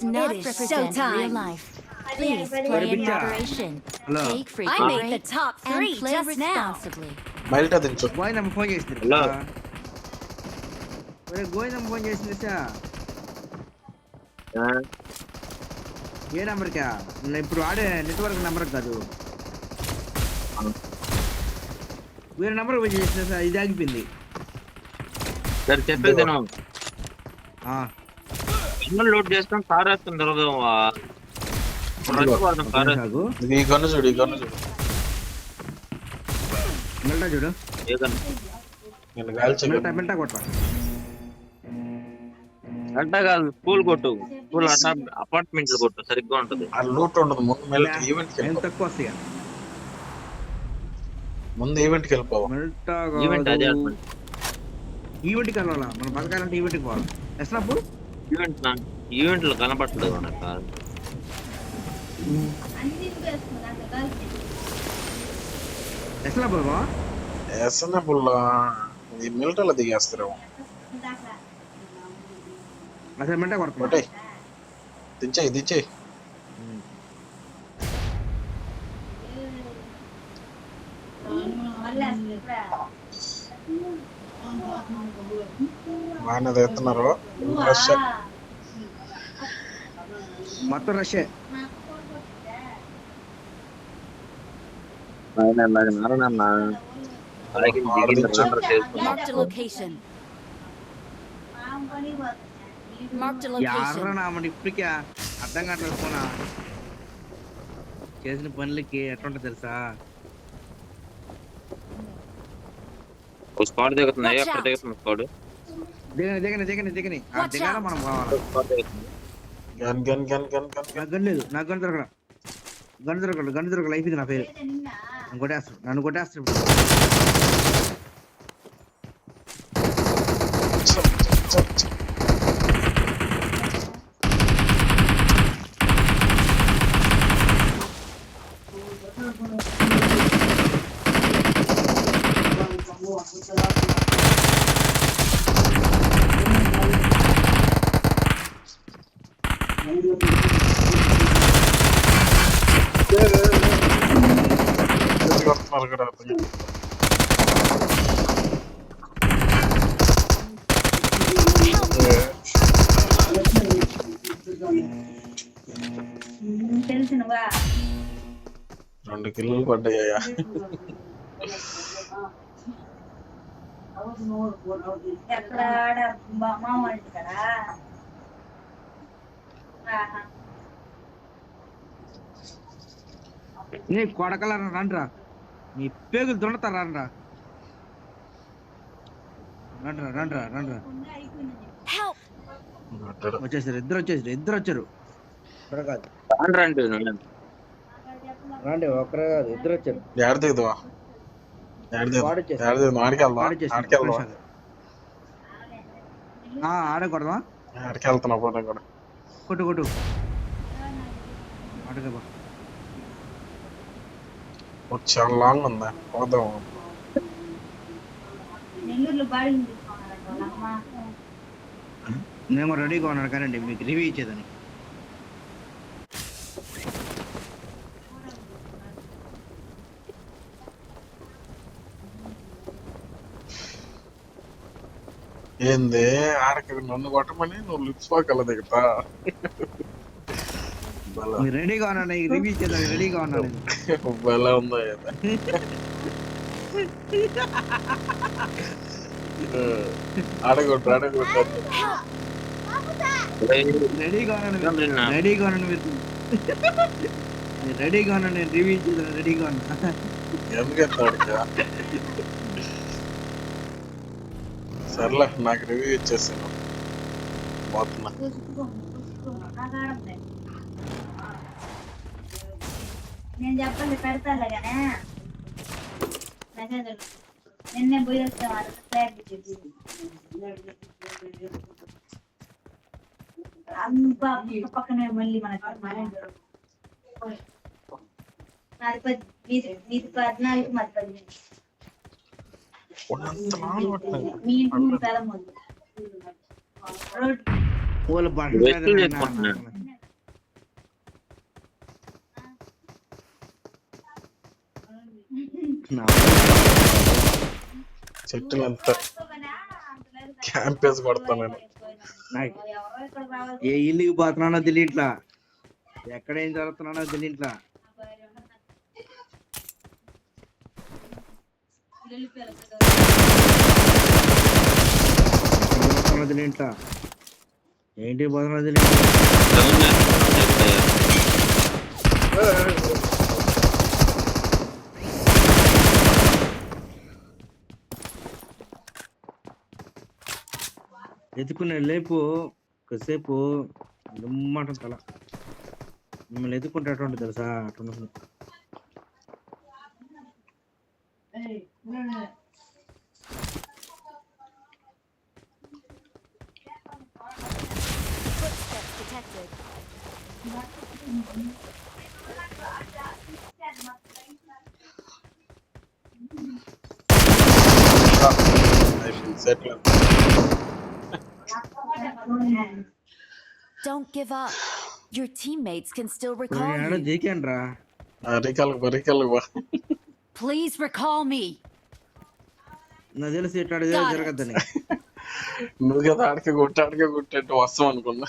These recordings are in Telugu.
does not represent real life. Please play in moderation. Take frequent breaks and play responsibly. బయట దించు. గోవిందమ్మ ఫోన్ చేసింది. హలో. గోవిందమ్మ ఫోన్ చేసింది సార్. ఏ నెంబర్కా? ఇప్పుడు ఆడే నెట్వర్క్ నెంబర్ కాదు, వేరే నెంబర్ ఫోన్ చేసిన సార్. ఇది ఆగిపోయింది. సరే చెప్పేది లోడ్ చేస్తాం. కార్ వేస్తాం దొరకవా? ఇది ఈ గన్ను చూడు, ఈ గన్ను చూడు. మిల్టా చూడు, నేను కాల్చి మిల్టా కొట్టా. అంటే కాదు, స్కూల్ కొట్టు. స్కూల్ అపార్ట్మెంట్ కొట్టు, సరిగ్గా ఉంటది. ఆ లూట్ ఉండదు. ముందు మెల్ట్ ఈవెంట్ కి వెళ్ళిపో. తక్కువ వస్తాయి. ముందు ఈవెంట్ కి వెళ్ళిపోవా. మిల్టా ఈవెంట్ అదే ఈవెంట్కి వెళ్ళాలా? మనం బతకాలంటే ఈవెంట్కి పోవాలి. ఎస్నాపు ఈవెంట్లు కనపడలేదు మనకు. ఎస్నాపు ఎస్ఎన్ఎఫ్ ఈ మిలిటరీలో దిగేస్తారు. అసలు మిల్టా కొడతా. ఒకటే దించేయి, దించేయి. బాగానే తెస్తున్నారు. మొత్తం రష్యే. Marked a location. Marked a location. యారనామని ఇప్పటికే అర్థం కావట్లేదు. పోనా చేసిన పనులకి ఎట్లుంటుంది తెలుసా? స్క్వాడ్ దిగుతున్నాయి. ఎక్కడ దిగుతుంది స్క్వాడ్? దిగని ఆ దిగాల మనం కావాలి. Gun gun gun gun gun నాకు గన్ లేదు, నాకు గన్ దొరకడం. గన్ దొరక లైఫ్ ఇది నా పేరు. నన్ను కొట్టేస్తాడు. రెండు కిలోలు పడ్డాయా? నీ కొడకల రండ్రా, నీ పేగులు దొండతారా? రండ్రా. వచ్చేసారు, ఇద్దరు వచ్చారు. రండి, ఒక్కరే కాదు, ఇద్దరు వచ్చారు. ఆడకూడదా? ఆడికెళ్తున్నా పోతే కూడా కొట్టు ఆడగా. చాలా లాంగ్ ఉందా? పోదాం. నేను రెడీగా ఉన్నాను కానండి మీకు రివ్యూ ఇచ్చేదని. ఏంది ఆడకి నన్ను కొట్టమని నువ్వు లిప్స్ పాకల దిగుతా? రెడీగా ఉన్నాను, రివ్యూ ఇచ్చేదాన్ని రెడీగా ఉన్నాను. బలా ఉందా? ఆడగొట్టు రెడీగా ఉన్నాను నేను రివ్యూ ఇచ్చేదాన్ని రెడీగా ఉన్నా. ఎందుకు సర్లే, నాకు రివ్యూ ఇచ్చేసాను. పోతున్నా. నేను చెప్పండి పెడతాలే కానీ మెసేజ్ నిన్నే పోయి వచ్చాను. పక్కనే మళ్ళీ మనకి 14 మాది 15. మీ ఇంటి ముందు పెదమొద్దు. చెట్టులు అంతా క్యాంపేస్ కొడతాను నేను. ఎవరో ఇక్కడ రావాలి. ఏ ఇల్లుకి పోతున్నానో తెలియట్లా, ఎక్కడ ఏం జరుగుతున్నానో తెలియట్లా. తెలియట్లా ఏంటి పోతున్నా తెలియట్లా. ఎత్తుకునే లేపు కొద్దిసేపు దుమ్మాట తల మిమ్మల్ని ఎత్తుకుంటే అటువంటి తెలుసా అటువంటి. Footsteps detected. I feel settled. Don't give up. Your teammates can still recall నేను you. జీకాను రా. అరికాలకు Please recall me. నాకు తెలిసి ఇట్లాంటి జరగద్దని. నువ్వు కదా ఆడికి కొట్టేట్టు వస్తాం అనుకున్నా.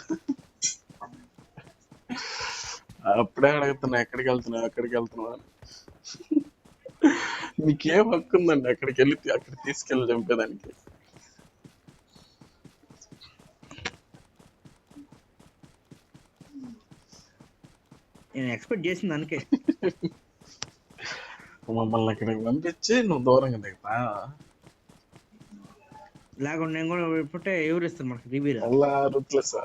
అప్పుడే అడుగుతున్నా ఎక్కడికి వెళ్తున్నా అని. నీకేం హక్కు ఉందండి అక్కడికి తీసుకెళ్ళి చంపేదానికి? నేను ఎక్స్పెక్ట్ చేసింది అందుకే. మమ్మల్ని అక్కడికి పంపించి నువ్వు దూరంగా దిగుతా. లేకుండా నేను కూడా ఇప్పుడే ఎవరు ఇస్తారు మనకి రివ్యూ. అలా రూత్లెస్.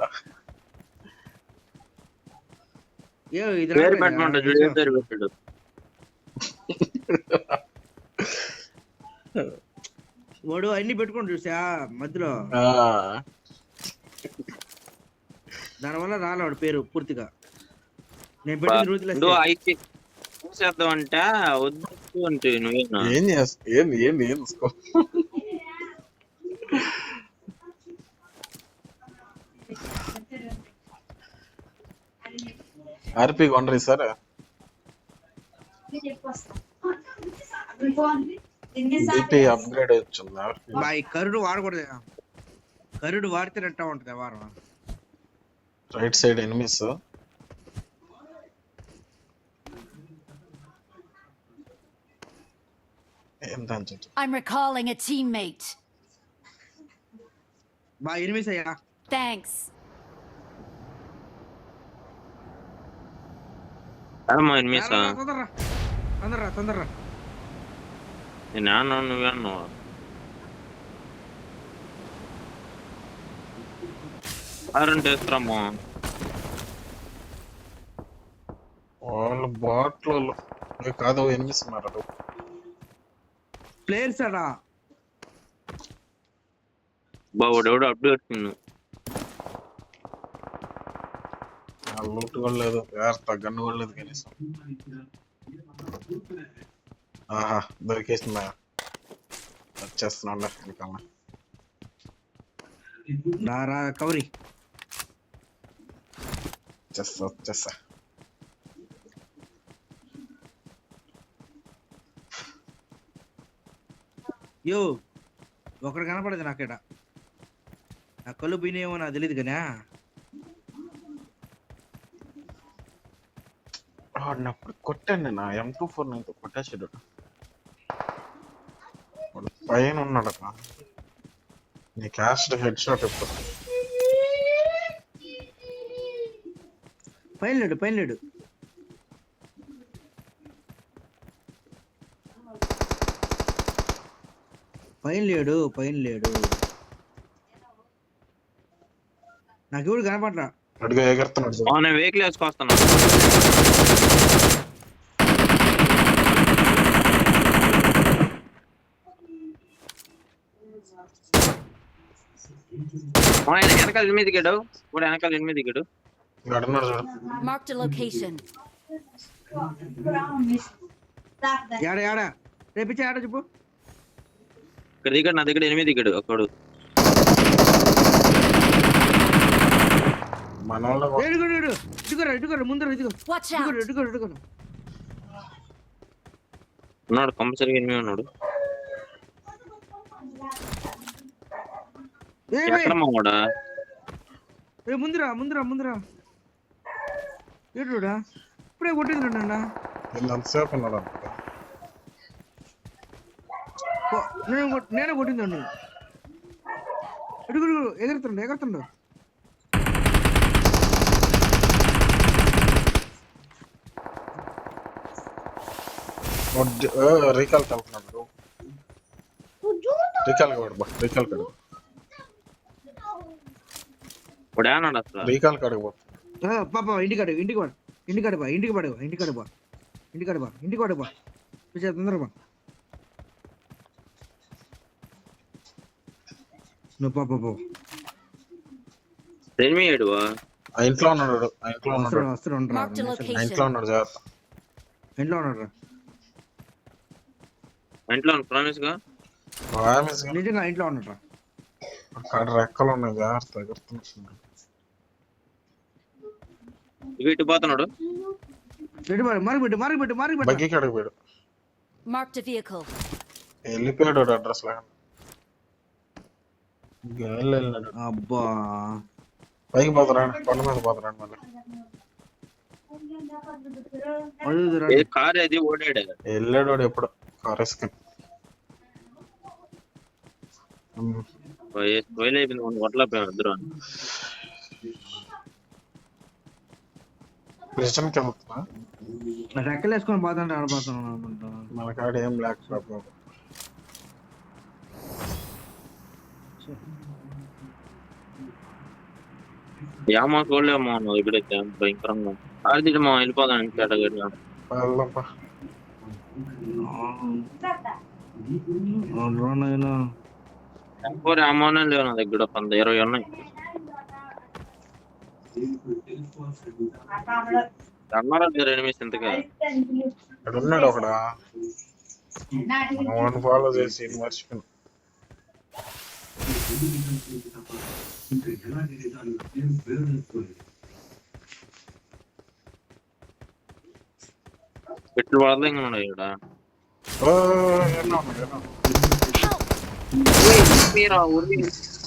ఇది పేరు పెట్టమంటా చూడు, ఏ పేరు పెట్టాడు? వాడు అన్ని పెట్టుకొని చూసా మధ్యలో, దానివల్ల రాలేవాడు పేరు పూర్తిగా. నేను పెట్టింది రూత్లెస్. చూసేద్దాం అంటే వద్దు అంటే నువ్వేనా ఏం చేస్తా ఏం తీసుకో. ఆర్పి కొండ్రి సార్ బీపీ అప్గ్రేడ్ వచ్చింది. ఈ కరుడు వాడకూడదు, కరుడు వాడితే రెట్టా ఉంటది వారం. Right side enemies. I'm recalling a teammate. Enemies అయ్యా. Thanks. తొందరరా నేను నువ్వేను వేస్తాము. వాళ్ళు బాట్లు కాదు ఎనిమిస్ ఉన్నారు. ప్లేయర్స్ అడా బావుడెవడు అప్డేట్ లూట్ కూడా లేదు, గన్ను కూడా లేదు కనీసం. ఆహా దొరికేసిందా? వచ్చేస్తున్నా రా కవరి వచ్చేస్తా. యో ఒకడు కనపడదు నాకేట, నా కళ్ళు పోయినేమో నాకు తెలియదు కానీ అప్పుడు కొట్టాను నా M249 కొట్టేసాడు. పైన ఉన్నాడు అక్క, నీ క్యాస్ట్ హెడ్ షాట్ ఎప్పుడు. పైన లేడు పైన లేడు. నాకు ఎవడు కనపడరా. అడుగు ఎగరుతున్నాడు. వెహికల్ వేసుకొస్తాను. ఆయన వెనకాల ఎనిమిది దిగాడు, కూడా వెనకాల ఎనిమిది దిగాడు. Marked a location. ఏడా రేపించి ఆడ చెప్పు. ఇక్కడ దిగాడు, నా దగ్గర ఎనిమిది దిగాడు ఒకడు. ఇటుకోరా ముందర Watch out. ఇటుకోరు. ఉన్నాడు కంపల్సరీగా ఎనిమిది ఉన్నాడు. ఎక్కడమ్మా కూడా ముందురా ముందురా ముందురా ఏడుడా ఇప్పుడే కొట్టింది అన్న. ఎంతసేపు ఉన్నాడు అనుకో. నేనే కొట్టిందండి. ఎడుగుడు ఎగురుతుండు ఎగురుతుండు. రీకాల్ కలుపుతున్నాడు. రీకాల్ కడుగు రీకాల్ కడుగు ఇప్పుడు ఏమన్నాడు అసలు? రీకాల్ కడుగు పాప ఇంటికి అడుగు ఇంటికి పడు ఇంటికి అడుగు ఇంటికి పడుగు ఇంటికి అడుగు ఇంటికి అడుగు ఇంటికి అడుగు తొందరగా నువ్వు పాప ఎనిమిది ఏడువా ఆ ఇంట్లో ఉన్నాడు. ఆ ఇంట్లో ఉన్నాడు. Marked a ఆ location. ఇంట్లో ఉన్నాడు. జాగ్రత్త. ఇంట్లో ఉన్నాడు. ఇంట్లో ప్రామిస్ గా నిజంగా ఇంట్లో ఉన్నాడు. అక్కడ రెక్కలు ఉన్నాయి. జాగ్రత్త ఎగురుతున్నాడు. ఇటు పోతున్నాడు. బగ్గి కడుగు పోయాడు. Marked a vehicle. వెళ్ళిపోయాడు అడ్రస్ లాగా. వెళ్ళినాడు. అబ్బా పైకి పోతారా కొండ మీద పోతారా మళ్ళీ కార్ అది ఓడాడు. వెళ్ళాడు వాడు ఎప్పుడు కార్ వేసుకుని. స్పోయిల్ అయిపోయింది. కొట్టలేకపోయాడు ఇద్దరు. క్రిస్టియన్కి వెళ్తున్నా. రెక్కలు వేసుకొని పోతాంటే ఆడపోతాను. మన కాడ ఏం లేకపోతే ఏమో చూడలేమో నువ్వు ఇక్కడైతే భయంకరంగా ఆడిమో వెళ్ళిపోదాం కేటగిరీ. టెంపోరీ అమౌనే లేవు నా దగ్గర. 20 ఉన్నాయి. అన్నారా ఎనిమిది ఇంతగా ఇక్కడ ఉన్నాడు ఒకడా. మనం ఫాలో చేసి మర్చిపోయినా. పెట్లు పడదా ఇంకా ఉన్నాయి ఇక్కడ.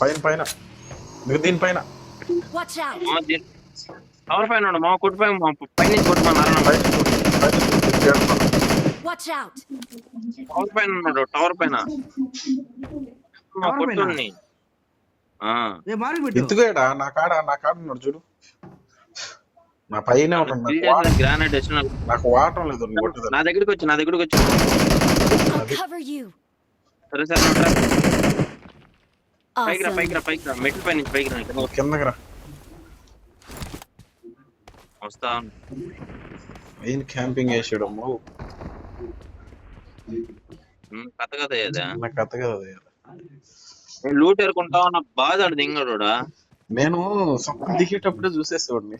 పైన పైన దీనిపైన Watch out. టవర్ పైన మా కొట్టు పైన పైన కొట్టుకున్నాను. Watch out. టవర్ పైన ఉన్నాడు. టవర్ పైన మా కొట్టుని ఎత్తుకోడా. నా కాడ ఉన్నాడు చూడు. నా పైన గ్రానైట్ వచ్చిన నాకు వాటం లేదు. నా దగ్గరికి వచ్చి I'll cover you. సరే సరే పైకి రా Awesome. పైకి రా పైకి రా. మెట్ల పై నుంచి పైకి రా. కిందకి రా. వస్తా మెయిన్ క్యాంపింగ్ వేసాడమ్మ. కథ కథ ఏదా నా కథ కదా అది. నేను లూట్ ఎరుకుంటా ఉన్న బాధ అడు దింగడా. నేను సొంత దిగేటప్పుడే చూసేసేవాడిని.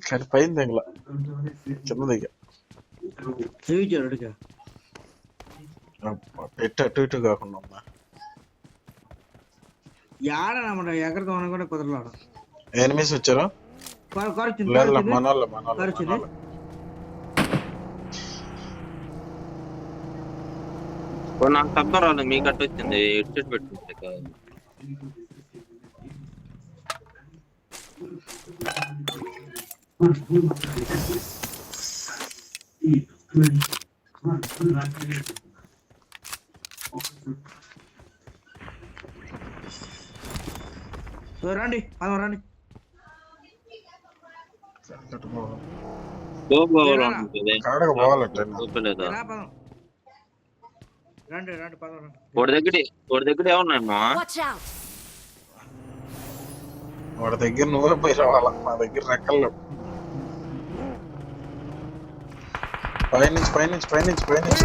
కానీ పైన దిగల కింద దిగా. పెట్ట అటు ఇటు కాకుండా ఉందా. ఏడనమాట ఎక్కడితో కూడా కుదరలాడు. ఎనిమిస్ వచ్చారు. నాకు శబ్దం రాలేదు. మీకు అట్టు వచ్చింది. హెడ్సెట్ పెట్టుకుంటే కాదు. రండి రండి. కాడకు పోవాలంటే వాడి దగ్గర ఏమన్నాయమ్మా? Watch out. వాడి దగ్గర నువ్వే పోయి రావాలా. మా దగ్గర రెక్కలు పైనుంచి పైనుంచి పైనుంచి పైనుంచి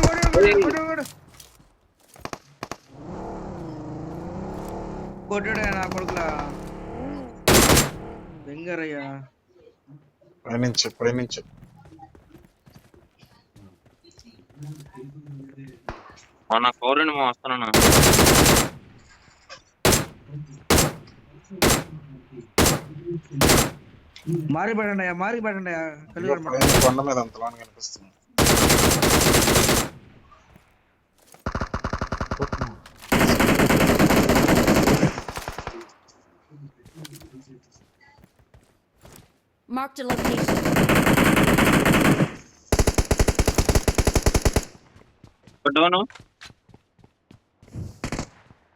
కొట్టాడా నా కొడుకులా బెంగరయ్యా. పైనుంచి పైనుంచి నా కౌరండి మా వస్తాను. మారి పడండి అయ్యా. కొండ మీద అంతలా కనిపిస్తుంది. Marked a location. డౌను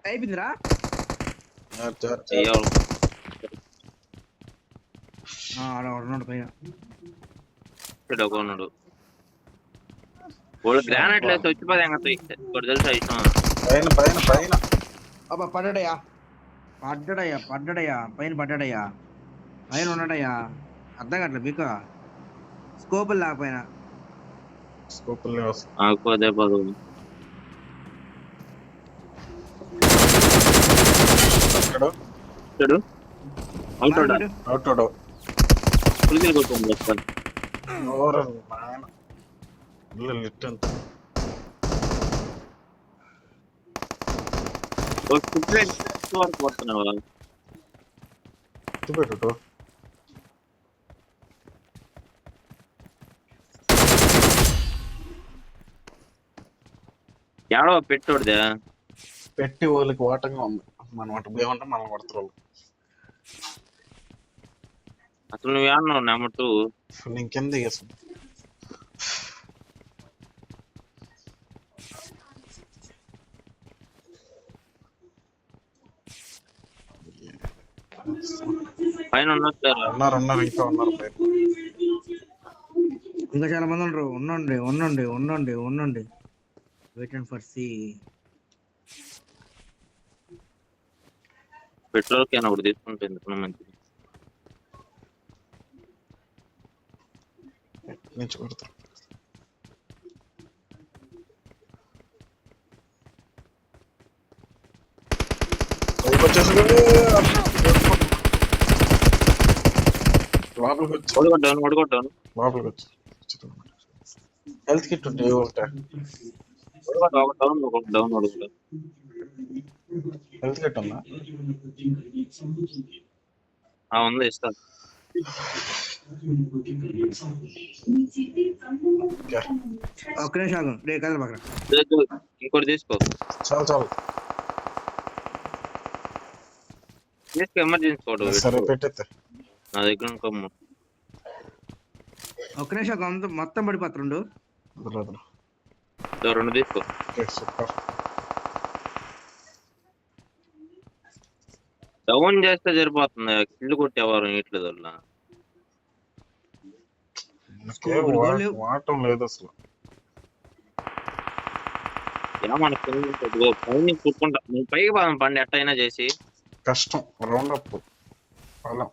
అయిపోయిందిరా. అయ్యో ఆడ ఉన్నాడు పైన. ఉన్నాడు వాళ్ళు గ్రానైట్ లేసి వచ్చిపోతే ఇప్పుడు తెలుసా ఇష్టం. పైన పైన పైన అబ్బా పడ్డాడయ్యా పైన పడ్డాడయ్యా, పైన ఉన్నాడయ్యా. అర్థం కావట్లే మీకు స్కోపులు లేకపోయినా. స్కోపుల్ని వస్తుంది. ఆగిపోతే పదవి అవుతాడా అవుతాడు. పులికిలు కొట్టుకోండి చెప్తాను. నాయన ఇల్లు లిట్ అంత వరకు పడుతున్నావా పెట్టు. ఏడవ పెట్టోడిదే పెట్టి వాళ్ళకి ఓటంగా ఉంది. మనం అటు పోయామంటే మనం కొడతారు. అసలు నువ్వు ఏమన్నావు నెమ్మటు నేను కింద వేసాను. పైన ఉన్నారు ఇంకా ఉన్నారు పైన. ఇంకా చాలా మంది ఉండరు. ఉండండి. Wait and for see. Petrol can ఒకటి తీసుకుంటే ఎందుకు మంచిది. నుంచి కొడతారు. లోపలికి వచ్చి లోపలికి వచ్చి హెల్త్ కిట్ ఉంటే హెల్త్ కిట్ ఉందా? ఉంది ఇస్తా. ఒక్క నిమిషం ఆగు. కదల పక్కన ఇంకోటి తీసుకో. చాలు తీసుకో. ఎమర్జెన్సీ ఫోటో సరే పెట్టేస్తే నా దగ్గర ఇంకొమ్మ. ఒక్క నిమిషం మొత్తం పడిపోతుండు. రెండు తీసుకో. డౌన్ చేస్తే సరిపోతుంది. కిల్లు కొట్టేవారు ఇట్లేదు వల్ల వాటం లేదు అసలు. ఏమనుకో పైన కూర్చుంటా. నువ్వు పైకి పోదాం పండి ఎట్టయినా చేసి. కష్టం రౌండ్ అప్ పొలం.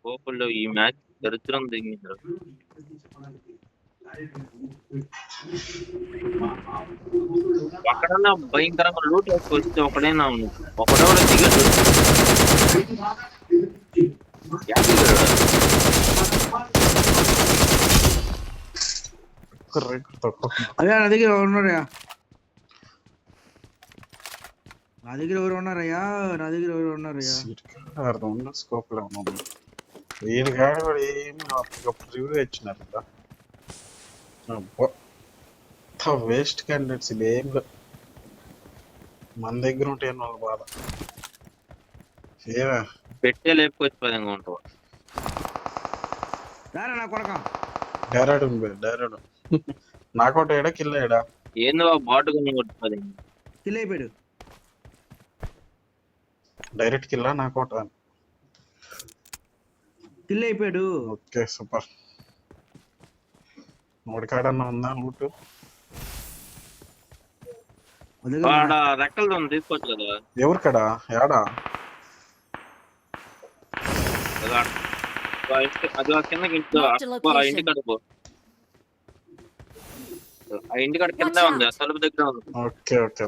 కోపుల్లో ఈ మ్యాచ్ దరిద్రం దిగింది. అక్కడన్నా భయంకరంగా లూట్ వేసుకొస్తే ఒకడైనా ఒకడో దిగడు. అయ్యా నా దగ్గర ఎవరు ఉన్నారయ్యా? స్కోప్ లో వీళ్ళు కాడ కూడా ఏమి రివ్యూ ఇచ్చినారు కదా. వేస్ట్ క్యాండిడేట్స్ ఇది ఏం మన దగ్గర ఉంటే వాళ్ళు బాధ. ఏమా పెట్టే లేపుకొచ్చి పదంగా ఉంటావు. డైరెక్ట్ నాకౌట్ అయ్యాడా కిల్ అయ్యాడా? ఏందో బాటు కొట్టి కిల్ అయిపోయాడు. డైరెక్ట్ కిల్లా నాకౌట్? కిల్ అయిపోయాడు. Okay super. నోడి కాడన్నా ఉందా లూట్? రెక్కలతో తీసుకోవచ్చు కదా. ఎవరి కాడా? ఏడా? అది కిందకి ఇంటికాడ పో. ఆ ఇంటికాడ కింద ఉంది, తలుపు దగ్గర ఉంది. ఓకే ఓకే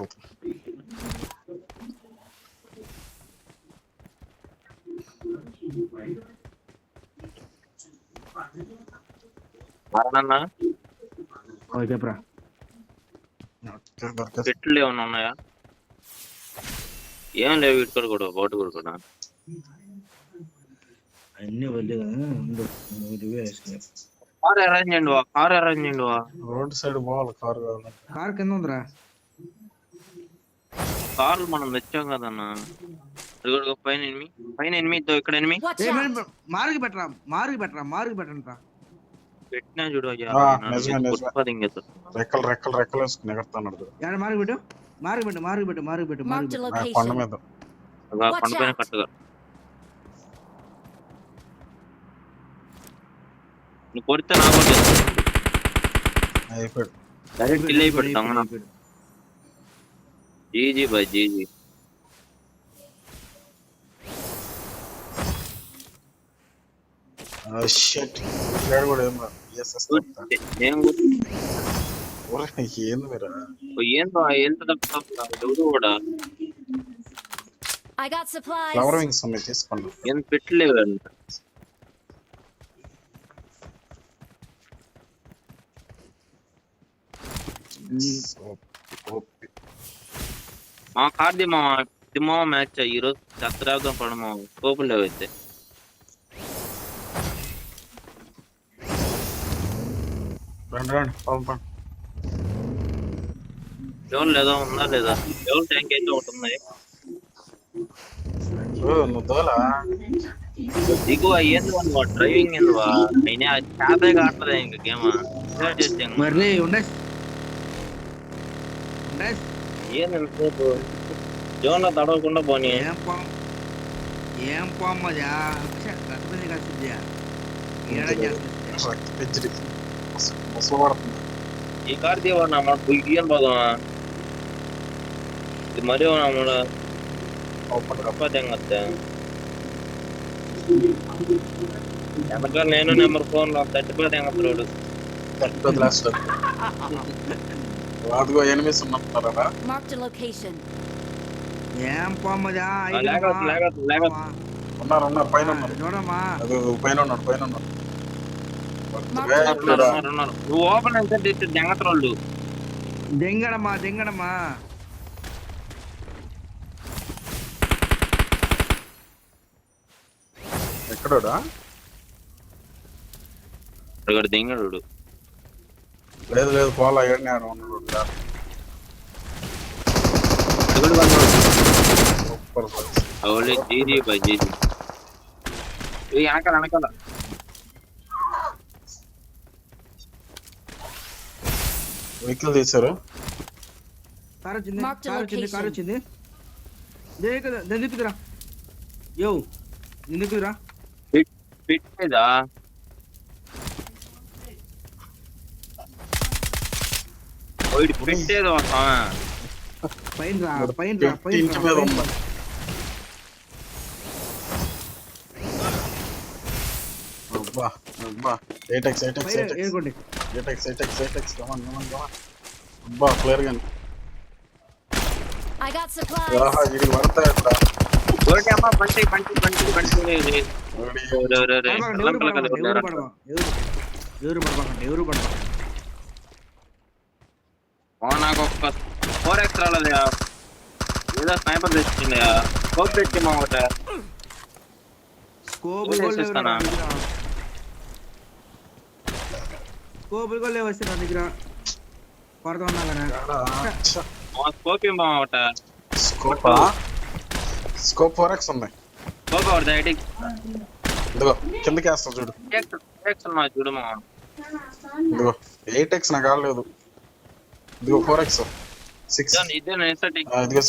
చెప్పరా. చెట్లు ఏమన్నా ఉన్నాయా? ఏం లేవు. ఇటుకలు కూడా బాటు కూడా అన్ని వద్దు. కార్ అరేంజ్ చేయండి. రోడ్ సైడ్ పోవాలి. కార్ కావాలి. కార్ కింద ఉందిరా. కార్లు మనం తెచ్చాం కదన్నా. ఇదిగో పైన ఎనిమి ఇక్కడ ఎనిమి Watch ఏ out! మారుకి పెట్టండి. పెట్టినా చూడు అయ్యా. నిజమే. రెక్కలు వేసుకుని ఎగరుతున్నాడు. యాడ మారుకి పెట్టు. Marked a కొండ location. మీద కొండపైన కట్టుగా నువ్వు కొడితే నా అయిపోయాడు. డైరెక్ట్ కిల్ అయిపోతాం. GG boy GG. షిట్ ఇక్కడ కూడా ఏం ఏంది మీరా ఏందో ఎంత తప్పు కూడా I got supplies. Flower wings ఉన్నాయి తీసుకోండి. ఏం పెట్టలేవు అంట. మా కార్ది మా దిమ్మా మ్యాచ్ ఈరోజు చత్రాబ్దం పడమా కోపులు లేవైతే రండి పంపండి. ఎవరు లేదా ఉందా లేదా ఎవరు ట్యాంక్ అయితే ఒకటి ఉన్నాయి. నువ్వు దోలా దిగువ ఏంది డ్రైవింగ్ ఎందువా అయినా చేతే కావట్లేదు ఇంకా గేమ్ చేస్తే మరి ఏంది జోన్ లో తడవకుండా పోనీ. ఏం పోమ్మదా ఈ కార్ తీవా మన పుయ్యని పోదామా ఇది మరీ మన వెనక నేను నెంబర్ 4 30 ఎంగత్రోడు వాడుకో ఎనిమిస్ ఉన్నట్టున్నారా. Marked a location. ఏం పోమ్మదా ఉన్నారు పైన ఉన్నారు. చూడమ్మా అది పైన ఉన్నాడు. నువ్వు ఓపెన్ అయితే దెంగత్రోళ్ళు దెంగడమ్మా ఎక్కడోడా ఇక్కడ దెంగడు లేదు పోలా ఏడు ఉన్నాడు. సూపర్ అవులే జీజీ బై జీజీ. వెనకాల వెహికల్ తీసారు. కారు వచ్చింది దిక్కురా యో ఎందుకురా పెట్టేదా పెట్టేది ఇంటి మీద ఉంది. అబ్బా ఏటెక్స్ అబ్బా క్లియర్ గా I got supplies. ఇది పడతాయి అక్కడ. ఎవరు నాకు ఒక్క 4x రాలేదు. ఏదో స్నైపర్ తెచ్చింది స్కోప్ పెట్టి మా ఒకట స్కోప్ వస్తే నా దగ్గర పడతా ఉన్నా కదా. స్కోప్ ఏమో ఒకట స్కోప్ 4x ఉన్నాయి. స్కోప్ ఒకటి ఇదిగో కిందకి వేస్తా చూడు. చూడు మా ఇదిగో 8x నాకు కాలేదు. ఇదిగో 4x 6 ఇదేనా ఇదిగో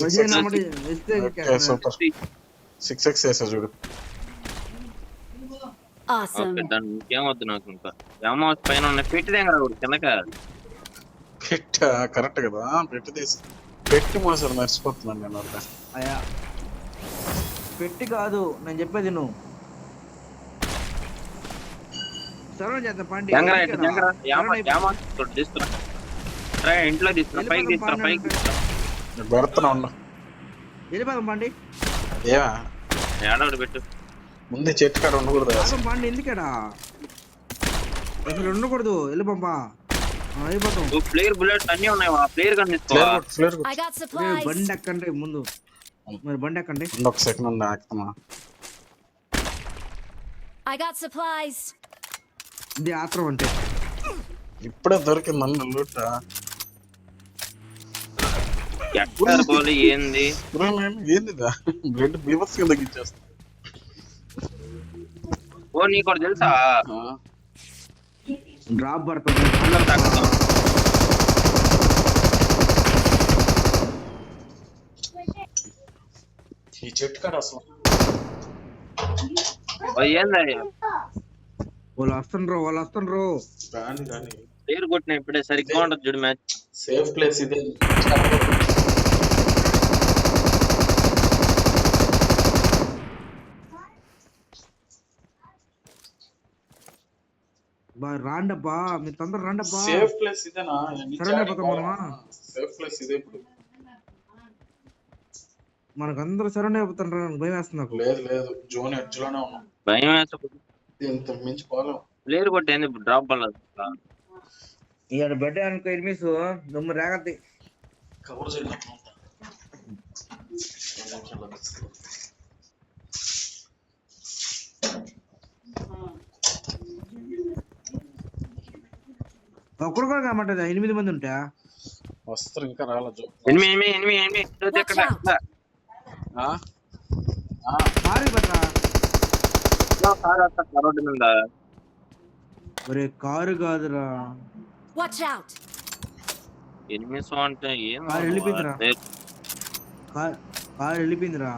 6x వేసా చూడు. Awesome. ఇంకేమొద్దు నాకు ఇంకా ఏమో పైన ఉన్నాయి. పెట్టిదే కదా కిందక కరెక్ట్ కదా. పెట్టి మోసాడు మర్చిపోతున్నాను నేను. అయ్యా పెట్టి కాదు నేను చెప్పేది నువ్వు సర్వం చేద్దాం పండి ఇంట్లో తీసుకురా పైకి పెడుతున్నా ఉన్నా. వెళ్ళిపోదాం పండి. ఏమా ఏడవడు పెట్టు ముందే చెట్టు కాడ ఉండకూడదు పండి. ఎందుకడా అసలు ఉండకూడదు. వెళ్ళిపోమ్మా అయిపోతాం. ప్లేయర్ బుల్లెట్స్ అన్ని ఉన్నాయి. ప్లేయర్ కనిపిస్తా I got supplies. బండి ఎక్కండి ముందు. మరి బండి ఎక్కండి. ఒక సెకండ్ ఉంది ఆకుతున్నా. I got supplies. ఇది ఆత్రం అంటే ఇప్పుడే దొరికింది అన్న లూట. ఎక్కడ పోలే ఏంది ఏందిదా బ్లడ్ బీభత్సంగా తగ్గించేస్తుంది. ఓ నీకు ఒకటి తెలుసా డ్రాప్ పడుతుంది. అందరం తాగుతాం. ఈ చెట్టు కాడ అసలు ఓ ఏంది వాళ్ళు వస్తుండ్రు. కానీ పేరు కొట్టిన ఇప్పుడే సరిగ్గా ఉంటుంది చూడు మ్యాచ్. సేఫ్ ప్లేస్ ఇదే. రాండబ్బా మీరు తొందర రాండబ్బా. సేఫ్ ప్లేస్ ఇదేనా? సరేనా పోతామా? సేఫ్ ప్లేస్ ఇదే. ఇప్పుడు మనకందరూ సరైన అయిపోతుండ్రు. భయం వేస్తుంది నాకు. లేదు జోన్ ఎడ్జ్ లోనే ఉన్నాం. భయం వేస్తుంది. ఇంత మించి పోలేం. ప్లేయర్ కొట్టేంది డ్రాప్ బాల్ ఇవాళ బెడ్ అనుకో ఎనిమిస్ దమ్ము రేగద్ది. కవర్ చేయాలి. ఒక్కడు కూడా కామంటది 8 మంది ఉంటా వస్తారు ఇంకా రాలేదు. కారు పట్రా. రోడ్డు మీద ఒరే కారు కాదురా. Watch out! ఎనిమిస్ అంటే ఏం కారు వెళ్ళిపోయిందిరా. కారు వెళ్ళిపోయిందిరా.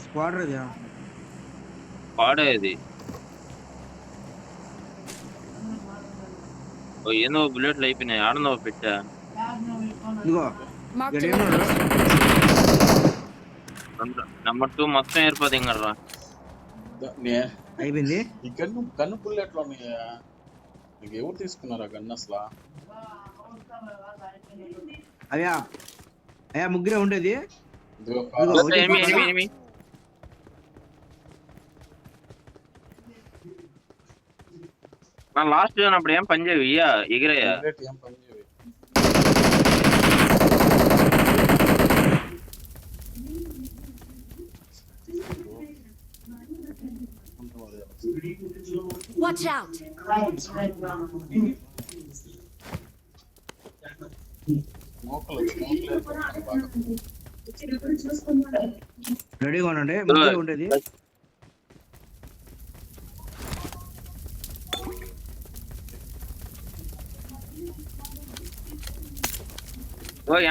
స్క్వాడర్ అది పాడేది. ఏందో బుల్లెట్లు అయిపోయినాయి. ఆడనో పెట్టా. ఇదిగో Marked a గడియను నెంబర్ 2 మొత్తం ఏర్పడింది కదా. అయిపోయింది. ఈ గన్ను బుల్లెట్లు ఉన్నాయా? నీకు ఎవరు తీసుకున్నారా గన్ను అసలు? అయ్యా ముగ్గురే ఉండేది. లాస్ట్ అప్పుడు ఏం పని చేయవు. ఎగిరయ్యా ఏం పని చేయవు. Watch out! రెడీగా ఉండండి. ముగ్గురే ఉండేది.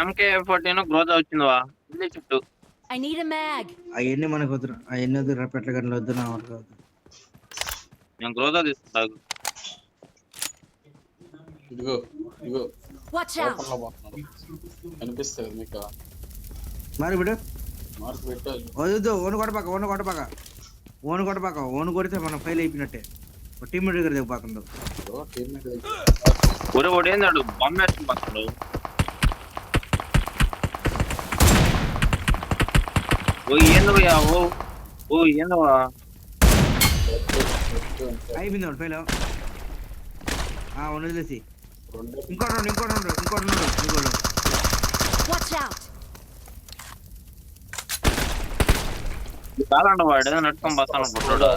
MK14 గ్రోత్ వచ్చిందివా చుట్టూ. I need a mag. అవన్నీ మనకు వద్దు. అవన్నీ వద్దు. రెపెట్ల గంటలు వద్దు. నా వద్దు. నేను గ్రోత్ తీసుకుంటాను. ఇదిగో Watch out! కనిపిస్తుంది మీకు. మరి బిడ్డ మార్క్ పెట్టాలి. వద్దు. ఓను కొట్టపాక. ఓను కొడితే మనం ఫెయిల్ అయిపోయినట్టే. టీమ్ దగ్గర దిగపాకండు. ఒరే ఏందాడు బొమ్మ వేసుకుని పక్కడు. ఏందయ్యా? ఏందవా? అయిపోయింది వాడు ఫెయిల్. వదిలేసి ఇంకోటి. Watch out! కాదండి వాడు నడుచుకొని బస్తాను పుట్టాడు.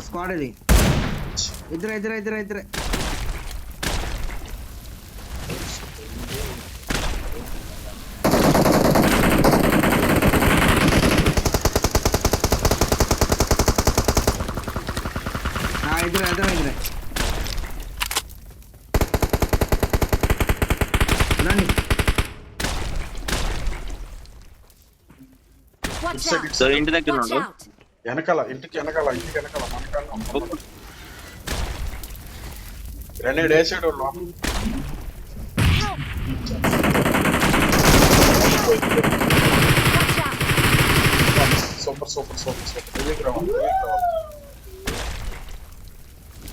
స్క్వాడ్ ఇది. ఇద్దరే. ఇద్దరే రండి. Watch out! సో ఇంటి దగ్గర Watch ఉన్నాడు. out! ఇంటికి వెనకాల మనకాల గ్రెనేడ్ వేసాడు. Watch out! సూపర్.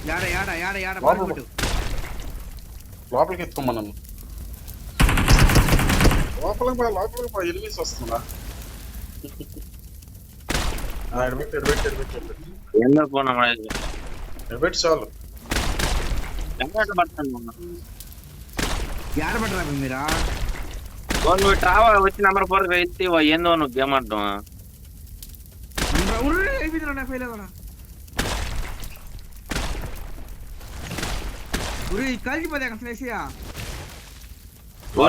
యాడ లోపలికి ఎత్తుకోమన్నాను. లోపలికి పో. ఎనిమిస్ వస్తుందా? ఏందో పోనా ఎడబెట్టి చాలు. యాడ పడరా మీరా? నువ్వు ట్రావా వచ్చి నెంబర్ 4 ఎత్తి ఏందో నువ్వు గేమ్ ఆడటం. అయిపోయిందిరా. ఫెయిల్ అవ్వరా. ఉరి కాల్చిపోతే అసలు వేసియా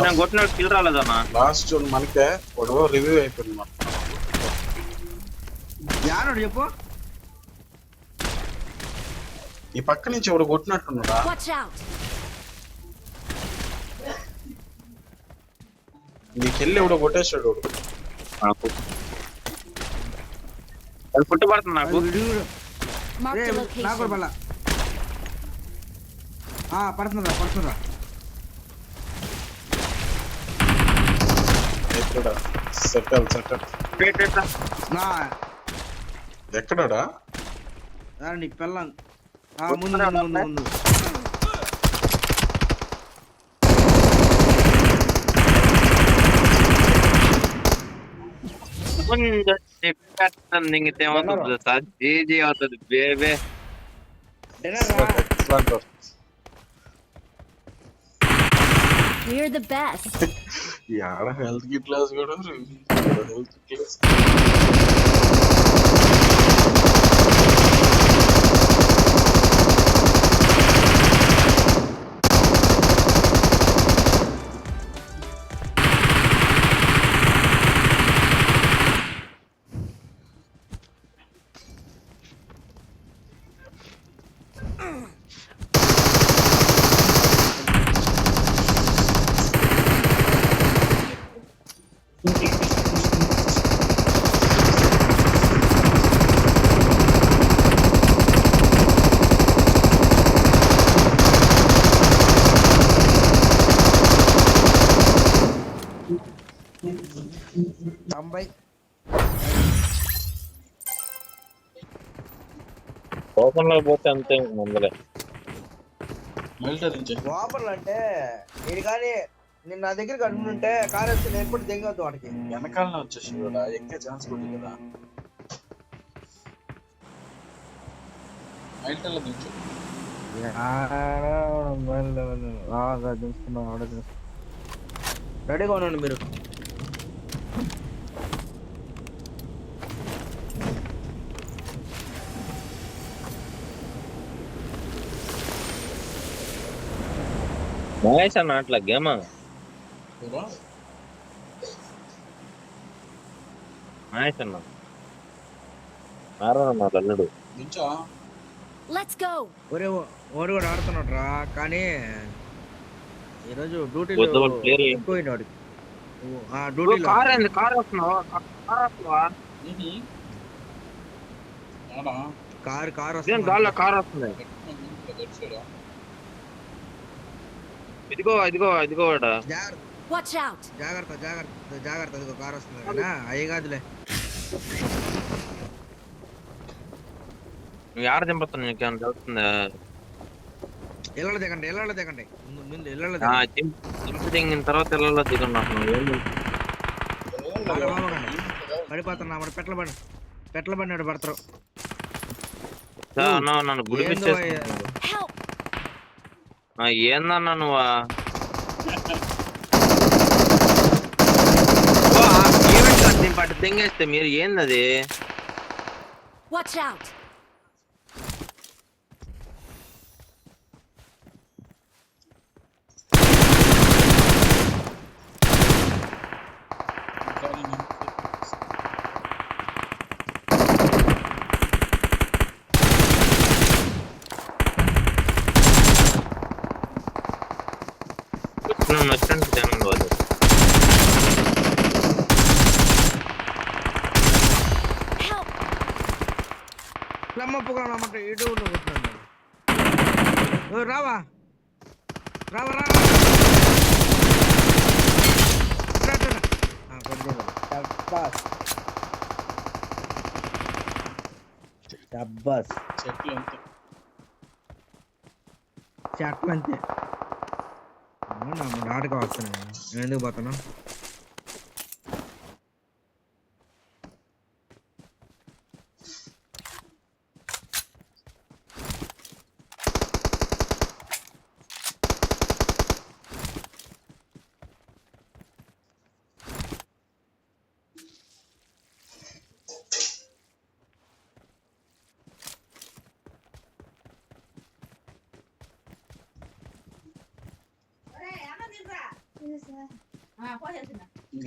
నేను కొట్టిన కిల్ రాలేదన్నా. లాస్ట్ మనకే వాడు రివ్యూ అయిపోయింది మొత్తం. యానోడు చెప్పు. ఈ పక్క నుంచి ఎవడు కొట్టినట్టున్నాడా? Watch out! నీకెళ్ళి ఎవడో కొట్టేశాడు వాడు. నాకు అది పుట్టుబడుతుంది నాకు. Mark the నాకు కూడా location. పడలా. పడుతుందా ఎక్కడ సెటల్ నా ఎక్కడాడా? నీకు పెళ్ళం ముందు దింగితే ఏమవుతుంది సార్? జీ అవుతుంది బేబే. We're the best. యాడ హెల్త్ కిట్ క్లాస్ కూడా హెల్త్ క్లాస్. ఓపెన్ లో పోతే అంతే ముందలే. మిలిటరీ నుంచి లోపల అంటే నేను కానీ నేను నా దగ్గర కనుకుంటే కార్ వస్తే నేను ఎప్పుడు దిగవద్దు వాడికి. వెనకాలనే వచ్చేసి కూడా ఎక్కే ఛాన్స్ కూడా కదా. మిలిటరీలో దించు. రెడీగా ఉండండి మీరు. మహేష్ అన్న అట్లా గేమా మహేష్ అన్న ఆరన్న అల్లుడు దించా. Let's go. ఒరే ఓడి కూడా ఆడుతున్నాడు రా, కానీ ఈరోజు డ్యూటీలో వద్దు, వాళ్ళు clear చేయండి. ఎక్కువైనాడు. డ్యూటీలో కార్ వస్తున్నావా? కార్ గాల్లో కార్ వస్తుంది. ఇదిగో ఇదిగో ఇదిగో Watch out. జాగ్రత్త అదిగో కార్ వస్తుంది కదా. అయ్యి కాదులే, నువ్వు ఆడ దింపుతున్నా నీకేమైనా తెలుస్తుందా? ఇళ్ళలో దిగండి ముందు ఇళ్ళలో దింపు దిగిన తర్వాత ఇళ్ళలో దిగున్నా. పడిపోతున్నా మరి. పెట్ల బండి పడతారు. నన్ను గుడిపించేసి Help. ఏందన్నా నువ్వా? పాటు తెంగేస్తే మీరు ఏందది? Watch out. వచ్చినట్టు తినండి వాళ్ళు. Help. లమ్మప్పుకోమంటే ఇటు కొట్టినాడు. రావా చెట్లు అంతే. ఆటగా వస్తున్నాను నేను, ఎందుకు పోతాను?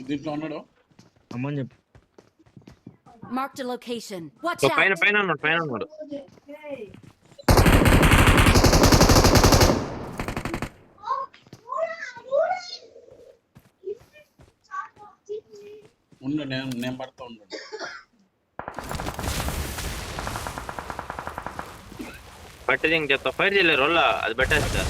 దీంట్లో ఉన్నాడు. అమ్మని చెప్పు. Marked a location. Watch ఓ పైన out! పైన ఉన్నాడు ఉండు నేను పడతా ఉన్నాడు. పట్టేది ఇంక చెప్తా ఫైర్ చేయలేరు రోల్లా అది పెట్టేస్తా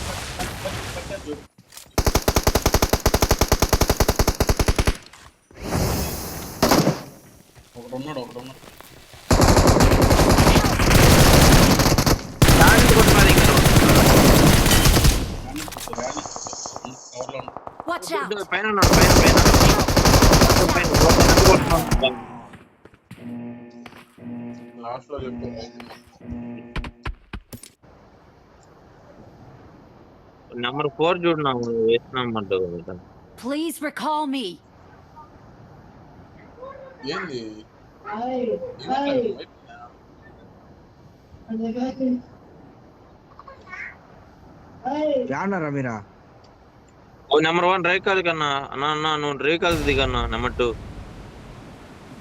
ఒకడు ఉన్నాడు. దానికి కొట్టుకోవాలి ఇంకా కవర్లో ఉన్నాడు. Watch out! పైన ఉన్నాడు పైన లాస్ట్ లో చెప్పు. నెంబర్ 4 చూడు వేస్తున్నామంటావు కదా Please recall me. ఏంది యాడన్నారా మీరా? ఓ నెంబర్ 1 రేకాదు కన్నా అన్న నువ్వు రేకాదు దిగన్నా నెంబర్ 2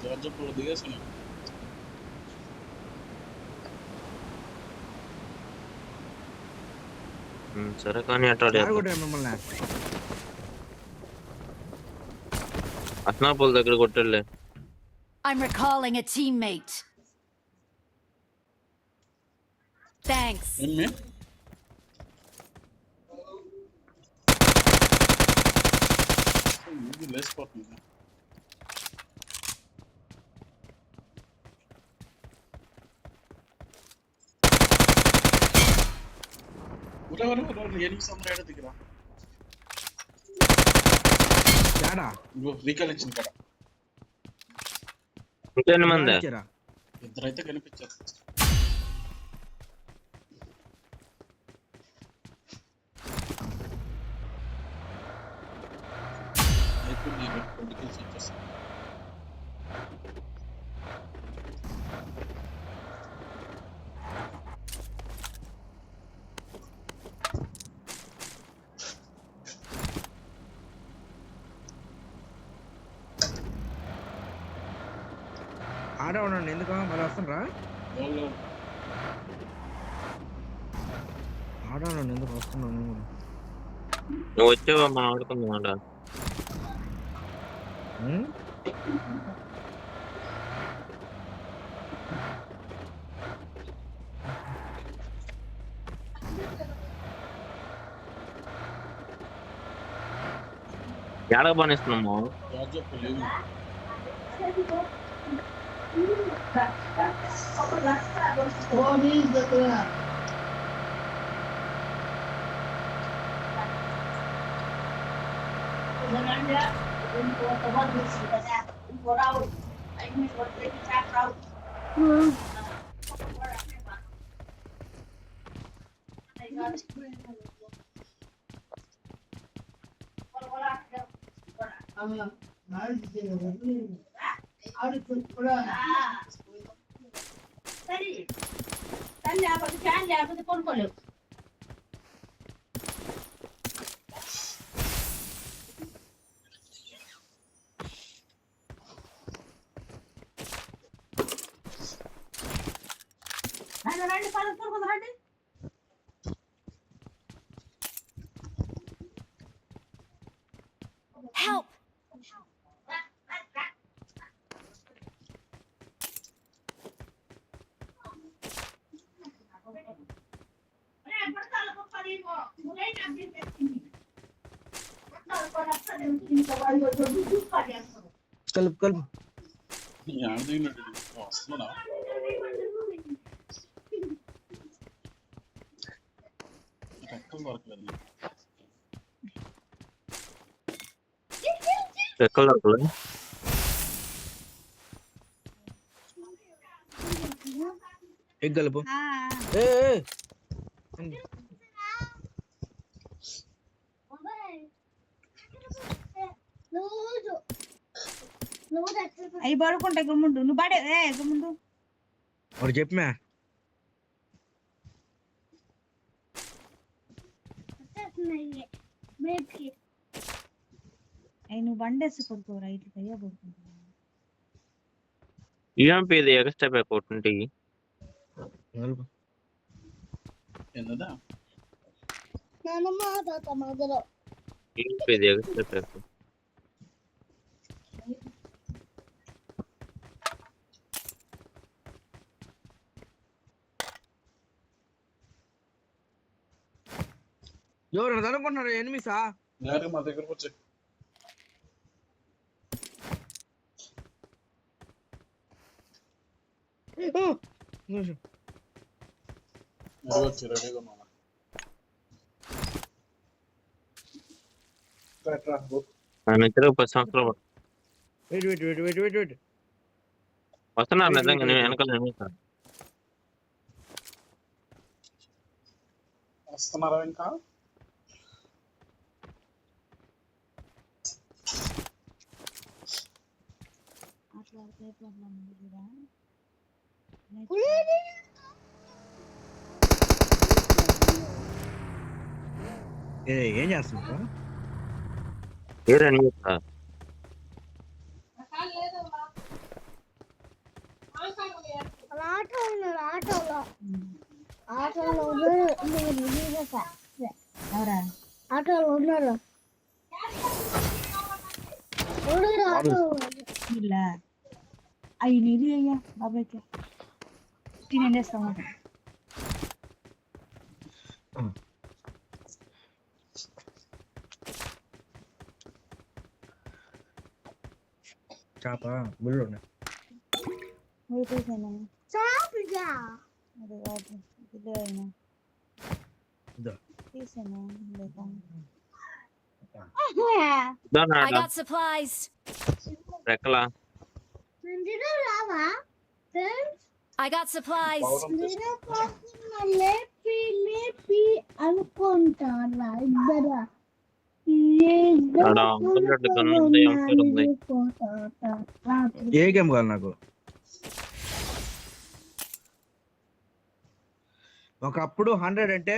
జోజప్పుడు దిగేసాను. సరే కానీ అట్లా మిమ్మల్ని అస్నాపూల్ దగ్గర కొట్టలే. I'm recalling a teammate. Thanks. ఏమి ఇది లేచిపోతుంది. ఎనిమిది సమరాడు దగ్గర రీకాల్ ఇచ్చిన కాడ ఇంకెన్ని మంది ఇద్దరైతే కనిపించారు. ఆడ ఉండండి. ఎందుకు మళ్ళీ వస్తుండ్రా? ఆడ ఉండండి. ఎందుకు వస్తున్నాను? నువ్వు వచ్చావా మనం ఆడుకుందాం ఆడ ఎడగ బానిస్తున్నాము. కొనుక్కోలేవు. రండి రండి. Help! కలుపు కలుపు. వస్తున్నా ఎక్కడ దొరకలే ఎగ్ కలుపు. అవి పడుకుంటాయి గుమ్ముండు. నువ్వు పడే గుమ్ముండు. వాడు చెప్పమా. అయ్యి నువ్వు బండేసి పడుకోరా ఇట్లా అయ్యా పడుకుంటా యూఎంపీ ఇది ఎక్స్ట్రా ప్యాక్ ఒకటి ఉంటాయి. ఏందా యూఎంపీ ఇది ఎక్స్ట్రా ప్యాక్. ఎవరు అనుకుంటున్నారు ఎనిమిసా? నేరుగా మా దగ్గరకు వచ్చి రెడీగా ఉన్నా. ఆయన ఇద్దరు 10 సంవత్సరాలు వెయిట్ వస్తున్నారు నిజంగా. నేను వెనకాల నిలుస్తాను. వస్తున్నారా ఇంకా? అట్లా అట్లా కూడా ఏం చేస్తున్నా? ఏరని ఎవరా ఇలా అవి నిధి అయ్యా బాబాయ్కి తినేస్తాము. చేప ముళ్ళు ఉన్నాయి. I got supplies. రెక్కలా I got supplies. అనుకుంటారా ఇద్దరు ఆడ అంకుల్ గన్ ఉంది, అంకుల్ ఉంది. ఏ గేమ్ కావాలి నాకు? ఒకప్పుడు 100 అంటే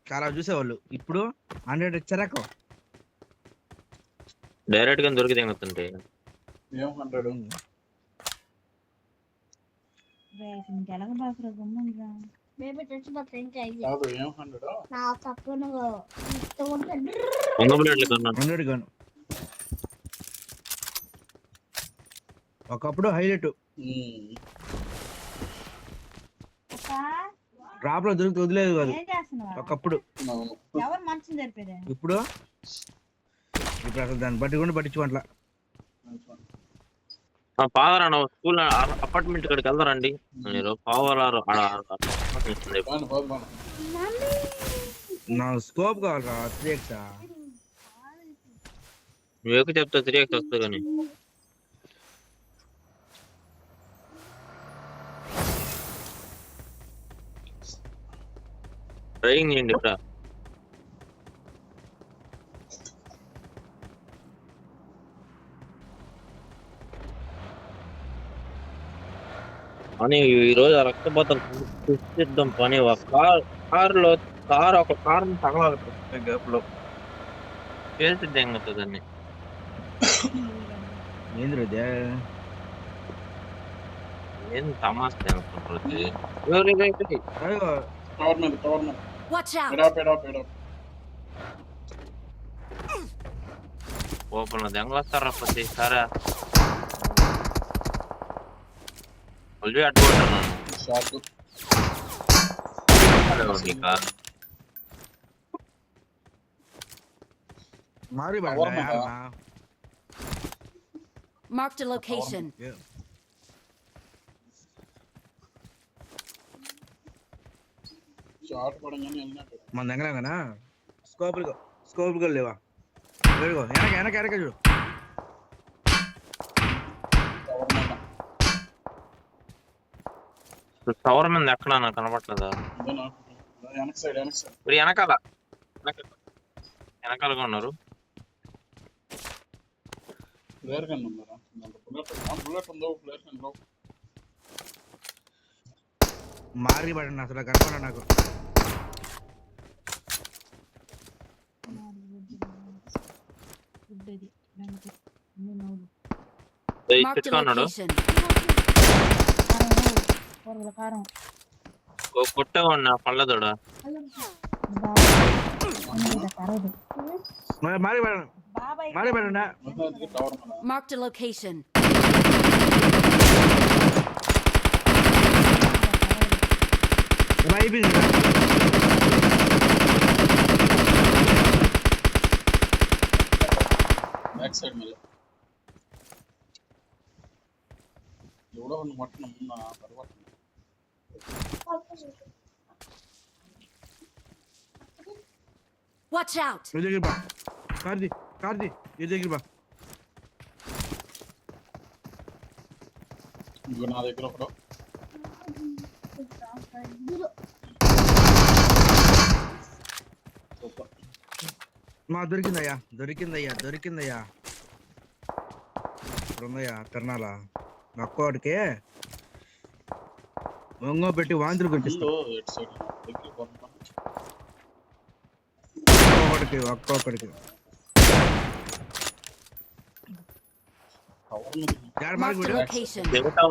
చాలా చూసేవాళ్ళు, ఇప్పుడు 100 ఇచ్చారాకో డైరెక్ట్ గా దొరికి తింగుతుంటే ఏం 100 ఇంకెలాగ బాగా గమ్మంగా కాదు. ఏం 100 పొంగబులేట్లు కన్నా 100 గన్ ఒకప్పుడు హైలైట్. డ్రాప్ లో దొరికి వదిలేదు కాదు ఏం చేస్తున్నావా? ఒకప్పుడు. ఎవరు మంచం జరిపేదే? ఇప్పుడు అసలు దాన్ని బట్టి పట్టించుకోవట్లా. పావరా స్కూల్ అపార్ట్మెంట్ ఇక్కడికి వెళ్తారండి మీరు. పావరా నా స్కోప్ కావాలి 3x. నువ్వు ఎక్కువ చెప్తా 3x వస్తుంది కానీ డ్రైవింగ్ చేయండి ఇక్కడ. అని ఈ రోజు రక్తపోతలు చూసిద్దాం పని. కారు ఒక కారుని తగలాలి గ్యాప్ లో చేసిద్ది ఎంగుతుంది దాన్ని. ఏం తమాషా అనుకుంటుంది. Watch out. ఓపెన్ దెంగలేస్తారా ప్రతి సారా మళ్ళీ అడ్డుకుంటున్నాను. Marked a location. మన దగ్గర స్కోపులు లేవా? వెనక చూడు. టవర్ మీద ఎక్కడ నాకు కనపట్లేదా? ఇప్పుడు వెనకాలగా ఉన్నారు. మారి పడండి అసలు కనపడ నాకు. ఇది దానికి అన్ని నవ్వులు Marked a తెచ్చుకున్నాడు location. కూరల కారం కొట్టగా ఉన్నా పళ్ళదోడ కరవదు మారి పడండి బాబాయ్ మారి పడండి టవర్ మన Marked a location. అయిపోయింది బ్యాక్ సైడ్ మీద ఎవడో ಒಂದು మట్టన మున్న తర్వాత Watch out. ఇది దగ్గర బా కార్ది ఇది దగ్గర బా ఇదిగో నా దగ్గర ఒకడు సూపర్ మా దొరికిందయ్యా ఇప్పుడుందయ్యా తిరణాలా ఒక్కోడికి వంగో పెట్టి వాంతులు కొట్టిస్తా ఎటు సైడ్ దగ్గర కొంత ఒక్కొక్కడికి టవర్ మీద యాడ Marked a మారి location. దిగుతా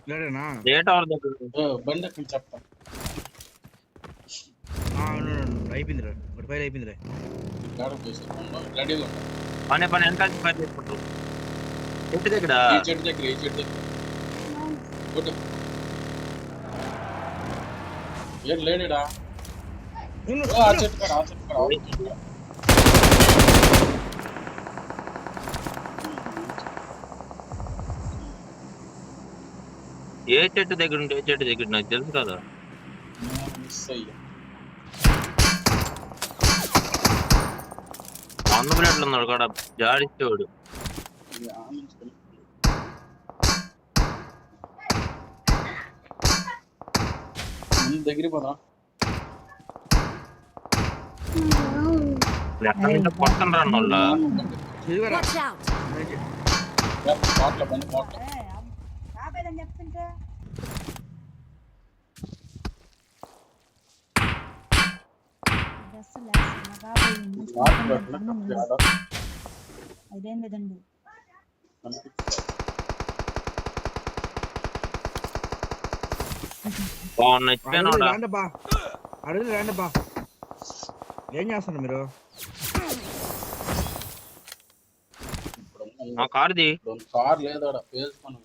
లేడేనా టవర్ దగ్గర బండి ఎక్కడ చెప్తా అయిపోయిందిరా ఒకటి పైన అయిపోయిందిరా గాడి చేస్తున్నాను రెడీగా ఉంటా పని వెనకాల పని చేసుకుంటారు చెట్టు దగ్గర ఈ చెట్టు దగ్గర కొట్టు ఏం లేడీడా ఆ చెట్టు కాడ ఏ చెట్టు దగ్గర ఉంటే ఏ చెట్టు దగ్గర నాకు తెలుసు కదా మిస్ అయ్యా 100 ప్లేట్లు ఉన్నాడు కూడా జాడిచ్చేవాడు దగ్గర పోదా ఎక్కడి నుంచి పక్కన రాను వాళ్ళ ఇదిగోరా Watch out. బాట్ల బండి బాట్ల ఆపేదని చెప్తుంటే అదేం లేదండి బాగున్నాయి అడుగులు రండి బా ఏం చేస్తున్నారు మీరు మా కార్ది కార్ లేదా పేల్చుకొని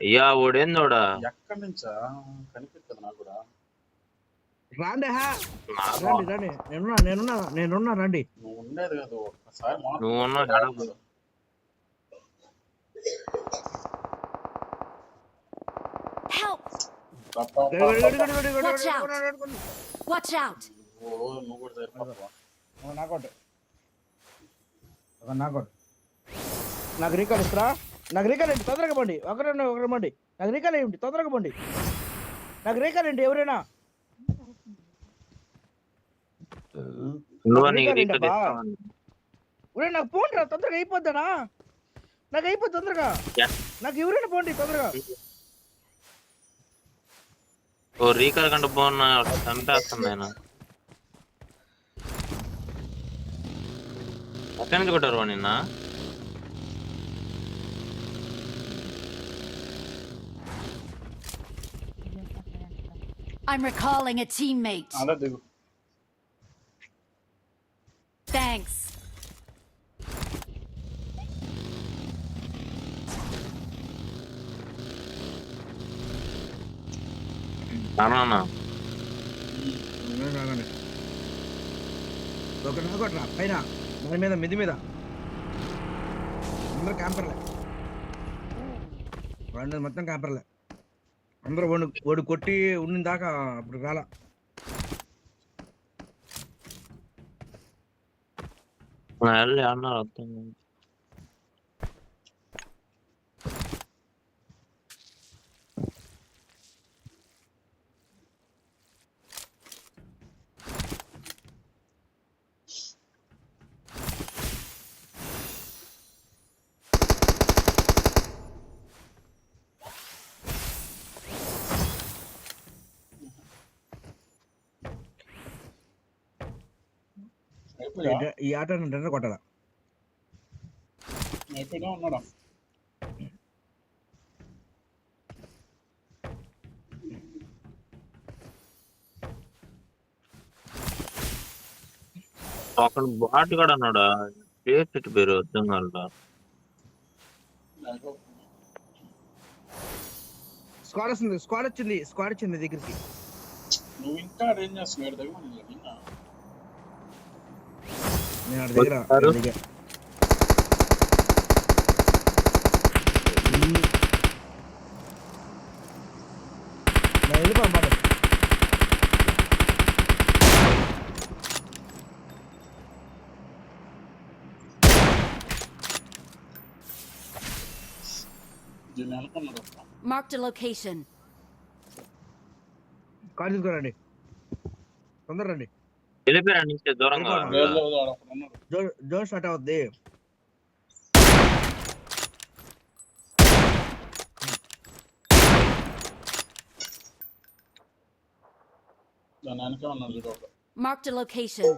అయ్యా ఓడేందోడా ఎక్కడి నుంచా కనిపిస్తుంది నాకు కూడా రాండి రండి నేనున్నా రండి నువ్వు ఉండేది కాదు ఒక్కసారి నువ్వు ఉన్నావు మాట్లాడు Help. Watch out. Watch out. నువ్వు కూడా సరిపోతావా నాకు రీకాల్ ఇస్తారా నాకు రీకాల్ ఏంటి తొందరగా పండి ఒకరు పండి నాకు రీకాల్ ఏంటి తొందరగా పండి నాకు రీకాల్ ఏంటి ఎవరైనా నాకు పోండి రా తొందరగా అయిపోద్దానా నాకు అయిపోద్ది తొందరగా నాకు ఎవరైనా పోండి తొందరగా ఓ రీకర్ కంటే బాగున్నా చంపేస్తుంది ఆయన ఎక్కడి నుంచి కొట్టారు నిన్న I'm recalling a teammate. అలా దిగు Thanks. రానా ఒకటి నాకొట్రా పైన దాని మీద మిది మీద అందరు క్యాంపర్లే వాడిని మొత్తం క్యాంపర్లే అందరూ ఓడి కొట్టి ఉండిన దాకా అప్పుడు రాలా వెళ్ళి అన్నారు అర్థం ఈ ఆట అంటే కొట్టాలా అయిపోయినా ఉన్నాడా అక్కడ బాట్ కూడా అన్నాడా పేరు పేరు అర్థం కాలరా. స్క్వాడ్ వచ్చింది దగ్గరికి. నువ్వు ఇంకా అరేంజ్ చేస్తున్నాడు దగ్గర నేను ఆడ దగ్గర వెళ్ళిపోమాట దీన్ని అనుకున్నాడు Marked a location. కార్ తీసుకురండి తొందర రండి. వెళ్ళిపోయారా నుంచి దూరంగా. జోన్ స్టార్ట్ అవుద్ది. దాని వెనకే ఉన్నాడు చూడ Marked a location.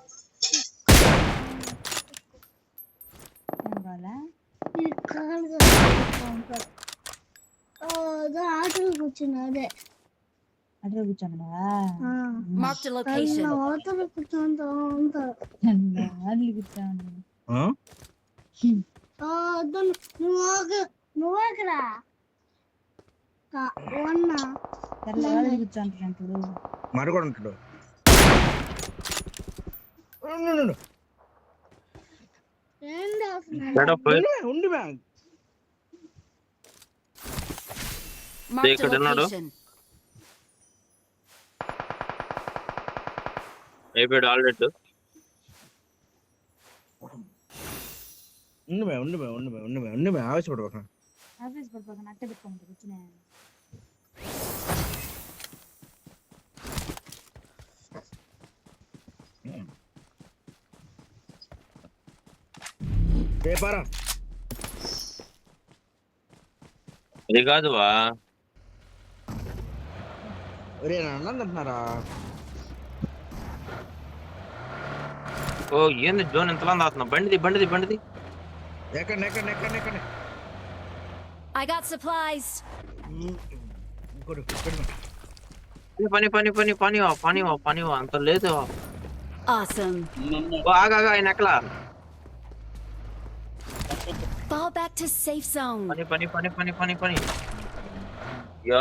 ఆటలు కూర్చున్నాడే అట్లా కూర్చున్నాడా Marked a location. అవతల కూర్చుంటా ఉంటారు అడ్లు కూర్చోండి నువ్వురా తెల్లవాళ్ళు కూర్చుంటాడు మరొకడు ఉంటాడు. ఉండి Marked a ఇక్కడ ఉన్నాడు. location. అయిపోయాడు ఆల్రెడీ. ఉండి ఆవేశపడక. ఆఫీస్ పడిపోతాను అట్ట పెట్టుకుంటా కూర్చునే రేపారా అది కాదువా. ఒరే అన్నం అంటున్నారా? ఓ ఏంది జోన్ ఎంతలా దాస్తున్నావు? బండిది ఎక్కండి. I got supplies. పని అంత లేదు. Awesome. ఆగా ఆయన ఎక్కలా Fall back to safe zone. పని యా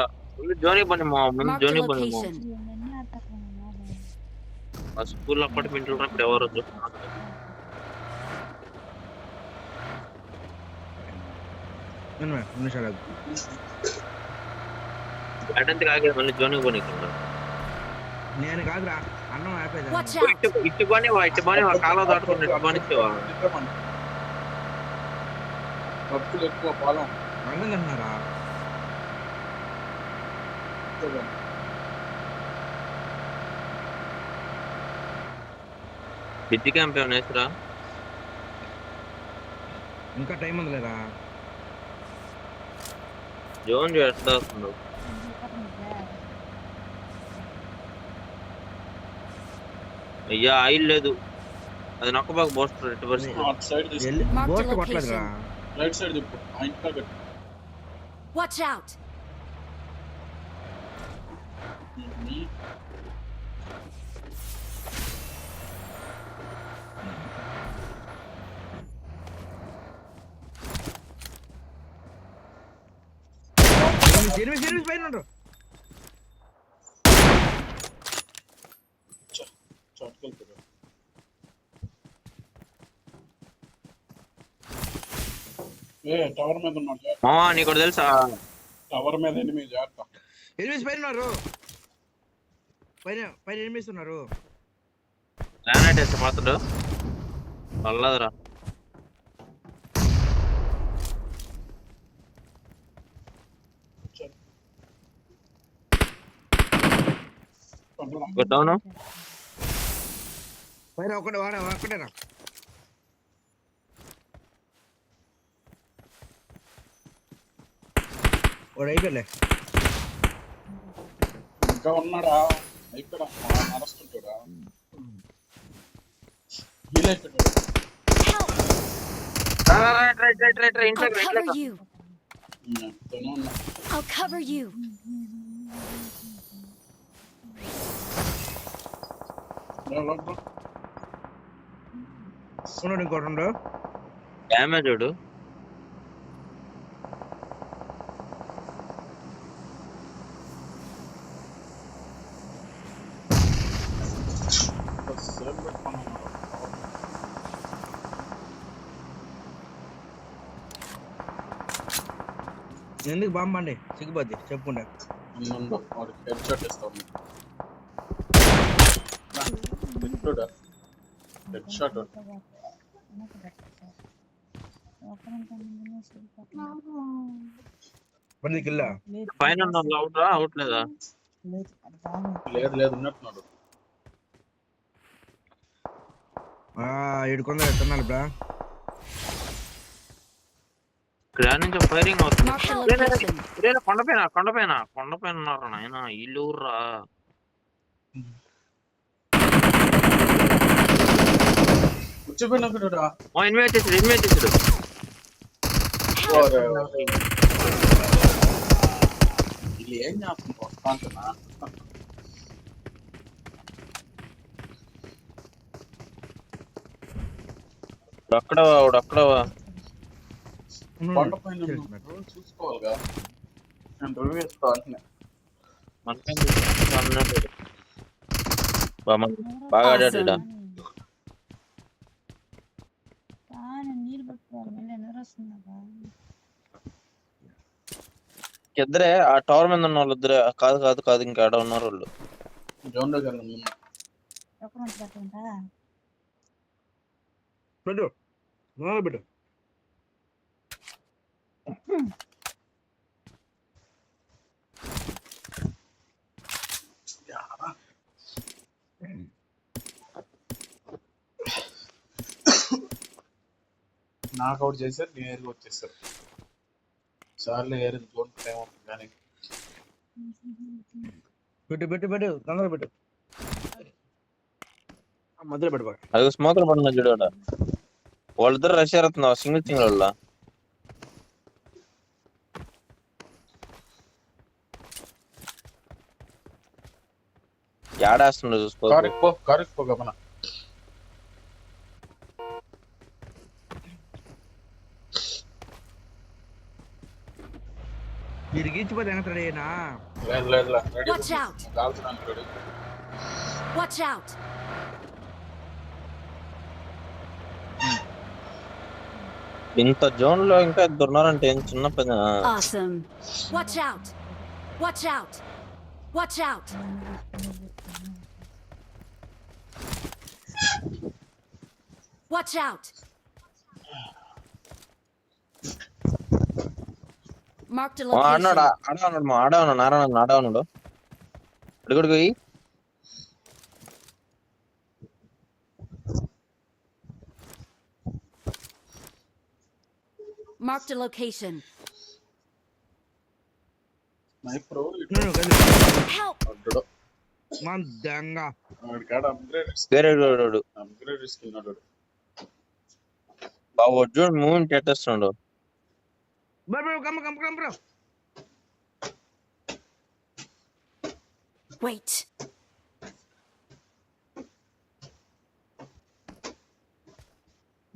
జోని పని మా ముందు Marked a జోని పని location. ఆ స్కూల్ అపార్ట్మెంట్ ఉన్నప్పుడు ఎవరు అటంతా ఆగే మళ్ళీ జోని పని నేను కాదురా అన్నం ఆపేదా. Watch out. ఇటు పని కాలం దాటుకుని ఇటు పనిచ్చేవా భక్తులు ఎక్కువ పాలం అన్నం అంటున్నారా? బిజీ క్యాంప్ ఏమైనా వేసురా? ఇంకా టైం ఉంది లేదా? జోన్ చేస్తా వస్తున్నావు. అయ్యా ఆయిల్ లేదు. అది నొక్కబాకు పోస్తారు ఎట్టి పరిస్థితి. అటు సైడ్ బోట్ కొట్టలేదురా. రైట్ సైడ్ తిప్పు ఆ ఇంట్లో కట్టు Watch out. ఎనిమిది పైన ఉండరు. చట్టుకెళ్తాడు టవర్ మీద ఉన్నాడు. మామా నీకు తెలుసా? టవర్ మీద ఎనిమిది జాగ్రత్త. ఎనిమిది పైన ఉన్నారు. పైన ఎనిమిది ఉన్నారు. గ్రానైట్ వేస్తే మాత్రం వల్లదురా. డౌన్ పైన ఒక్కటేనా? వాడు అయిపోలే. ఇంకా ఉన్నాడా? అయిపోయా నడుస్తుంటాడా? Help! ఇంట్లో I'll cover you. I'll cover you. ఉన్నాడు ఇంకోటి ఉండు. డ్యామేజ్ చూడు. ఎందుకు బాంబండి సిగ్గుపోద్ది చెప్పుకుంటా. వాడికి హెడ్ షాట్ ఇస్తాం. హెడ్ షాట్ పడి కిల్లా పైన అవుట్ లేదా? లేదు ఉన్నట్టున్నాడు. ఏడుకొంద ఎత్తున్నాను బ్రా. ఇక్కడ నుంచి ఫైరింగ్ అవుతుంది. Mark the location. కొండపైన ఉన్నారు నాయన. ఇల్లు ఊర్రా. కూర్చోపోయినా ఇన్వైట్ చేసాడు. ఇది ఏం చేస్తుంది వస్తాంటున్నా. అక్కడవా కొండ పైన చూసుకోవాలిగా. నేను రివ్యూ ఇస్తా అంటున్నా. బాగా ఆడాడా? నీళ్ళు పట్టుకోవాలి మళ్ళీ ఎన్నర వస్తుందా? ఇద్దరే ఆ టవర్ మీద ఉన్న వాళ్ళు ఇద్దరే. కాదు ఇంకా ఆడ ఉన్నారు వాళ్ళు. జోన్ దగ్గర పెట్టు పెట్టు. నాకౌట్ చేశారు, నేను ఏరుగా వచ్చేసారు. సార్లు ఏరు జోన్ టైం కానీ పెట్టు తొందరగా పెట్టు. మధ్యలో పెట్టు. అది స్మోకర్ పడిన చూడ. వాళ్ళిద్దరు రష్ అవుతున్నా సింగిల్ వాళ్ళ. ఏడాస్తుండదు చూసుకో. కారికి పో గమన. మీరు గీచిపోతే ఎంత రెడీనా? లేదు Watch out! Watch out! ఇంత జోన్ లో ఇంకా ఇద్దరు ఉన్నారంటే ఏం చిన్న పని. Awesome! Watch out! Watch out! Watch out! Watch out! Marked a location. ఆడవన్నాడు. అడుగుడు పోయి Marked a location. Sniper Help! మందంగా అప్గ్రేడ్ ఇస్తున్నాడు. బాబు చూడు మూమెంట్ ఎట్టేస్తున్నాడు. బ్రో. Wait.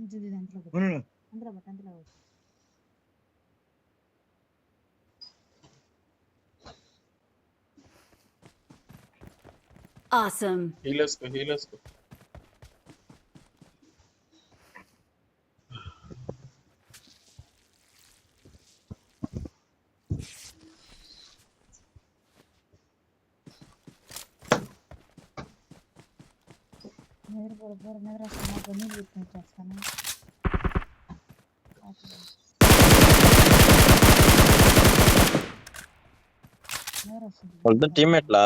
అందులో Awesome. హీలర్స్కో నిద్ర వస్తున్నా నీళ్ళు పెట్టుకొని వాళ్ళతో టీమ్మేట్లా?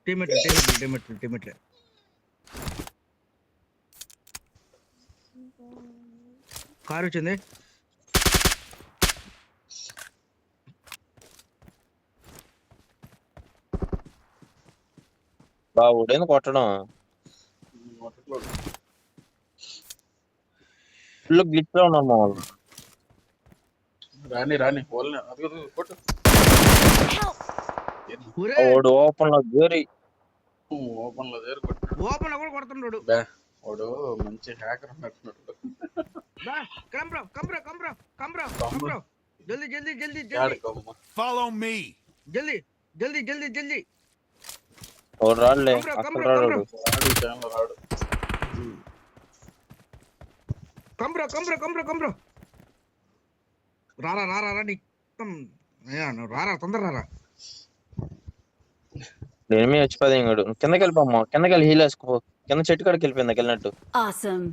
టీమేట్లు కారు వచ్చింది. బావుడేంది కొట్టడం ఫుల్ గ్లిచ్ లో ఉన్నాం మా వాళ్ళు రాని పోలే అది కొట్టు ఊరే వాడు ఓపెన్ లో దూరి ఓపెన్ లో దగ్గర కొట్టు ఓపెన్ లో కూడా కొడుతున్నాడు. వాడు మంచి హ్యాకర్ ఉన్నట్టున్నాడు. కంబ్రో జల్దీ జల్దీ జల్దీ జల్దీ యాడికమ్మ Follow me. జల్దీ జల్దీ జల్దీ జల్దీ వాడు రాడులే అసలు కంబ్రో రాడు రాడు ఛానల్ రాడు. కంబ్రో రారా నీ రారా తొందర రారా. ఏమీ వచ్చిపోతే ఇంకోడు కిందకి వెళ్ళిపోమ్మా కిందకి వెళ్ళి హీల్ వేసుకో కింద చెట్టు కాడికి వెళ్ళిపోయింది వెళ్ళినట్టు Awesome.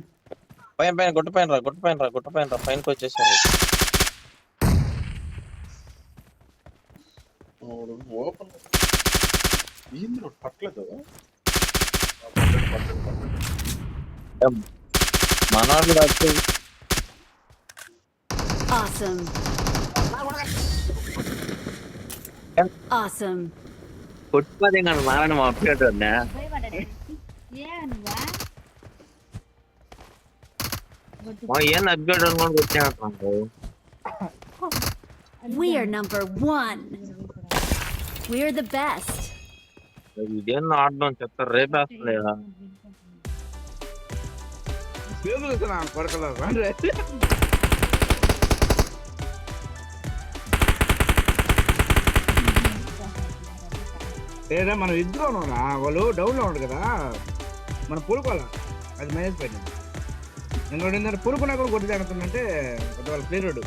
పైన గుట్ట పైన రా పైనకి వచ్చేసారు వాడు ఓపెన్ ఏంద్ర పట్టలేదు మనవాళ్ళు వచ్చి Awesome. Awesome. కొట్టుకోదే కానీ మారని మా అప్డేట్ భయపడ్డాడు ఏ నువ్వా ఏం అప్డేట్ అనుకోని వచ్చేస్తాను We are number 1. We're the best. ఇదేం ఆడడం చెప్తారు రేపేస్తలేదా కొరకలో ఏదా మనం ఇద్దరు ఉన్నారా వాళ్ళు డౌన్ లో ఉండదు కదా మనం పూడుకోవాలా అది మైనస్ పెట్టింది ఇంకోటి ఏంటంటే పూడుకున్నా కూడా కొట్టి తగ్గుతుందంటే వాళ్ళ ప్లేయర్